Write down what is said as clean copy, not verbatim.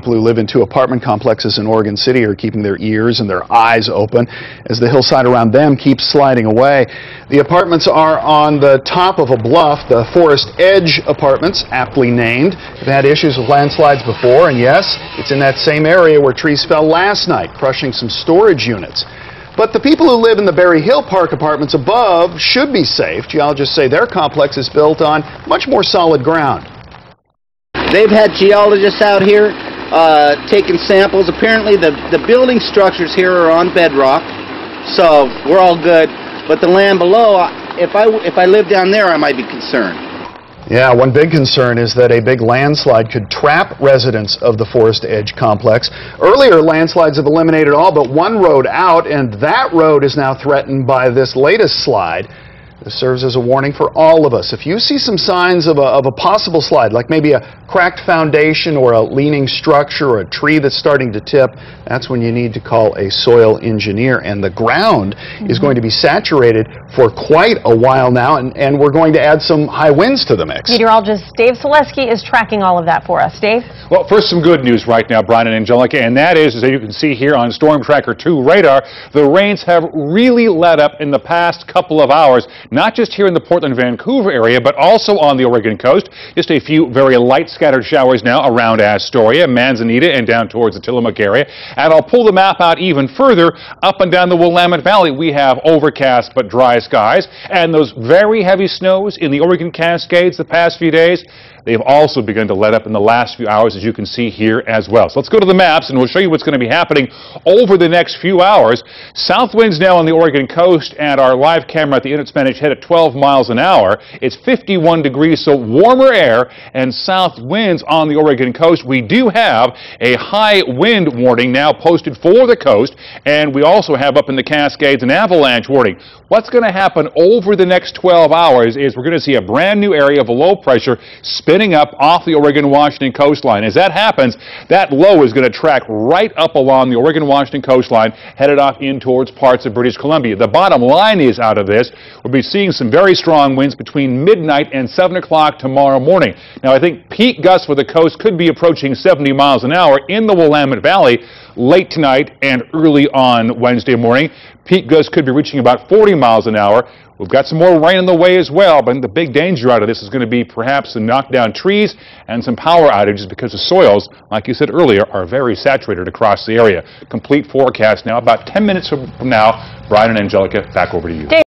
People who live in 2 apartment complexes in Oregon City are keeping their ears and their eyes open as the hillside around them keeps sliding away. The apartments are on the top of a bluff. The Forest Edge Apartments, aptly named, have had issues with landslides before, and yes, it's in that same area where trees fell last night, crushing some storage units. But the people who live in the Berryhill Park Apartments above should be safe. Geologists say their complex is built on much more solid ground. They've had geologists out here taking samples. Apparently the building structures here are on bedrock, so we're all good. But the land below, if I live down there, I might be concerned. Yeah, one big concern is that a big landslide could trap residents of the Forest Edge complex. Earlier, landslides have eliminated all but one road out, and that road is now threatened by this latest slide. This serves as a warning for all of us. If you see some signs of a possible slide, like maybe a cracked foundation or a leaning structure or a tree that's starting to tip, that's when you need to call a soil engineer. And the ground is going to be saturated for quite a while now, and we're going to add some high winds to the mix. Meteorologist Dave Selesky is tracking all of that for us. Dave? Well, first some good news right now, Brian and Angelica, and that is, as you can see here on Storm Tracker 2 radar, the rains have really let up in the past couple of hours. Not just here in the Portland-Vancouver area, but also on the Oregon coast. Just a few very light scattered showers now around Astoria, Manzanita, and down towards the Tillamook area. And I'll pull the map out even further. Up and down the Willamette Valley, we have overcast but dry skies. And those very heavy snows in the Oregon Cascades the past few days, they've also begun to let up in the last few hours, as you can see here as well. So let's go to the maps, and we'll show you what's going to be happening over the next few hours. South winds now on the Oregon coast, and our live camera at the Inlet Spanish Head at 12 miles an hour. It's 51 degrees, so warmer air and south winds on the Oregon coast. We do have a high wind warning now posted for the coast, and we also have up in the Cascades an avalanche warning. What's going to happen over the next 12 hours is we're going to see a brand new area of low pressure spinning up off the Oregon-Washington coastline. As that happens, that low is going to track right up along the Oregon-Washington coastline, headed off in towards parts of British Columbia. The bottom line is, out of this, we'll be seeing some very strong winds between midnight and 7 o'clock tomorrow morning. Now, I think peak gusts for the coast could be approaching 70 miles an hour in the Willamette Valley late tonight and early on Wednesday morning. Peak gusts could be reaching about 40 miles an hour. We've got some more rain on the way as well, but the big danger out of this is going to be perhaps some knocked down trees and some power outages because the soils, like you said earlier, are very saturated across the area. Complete forecast now, about 10 minutes from now. Brian and Angelica, back over to you.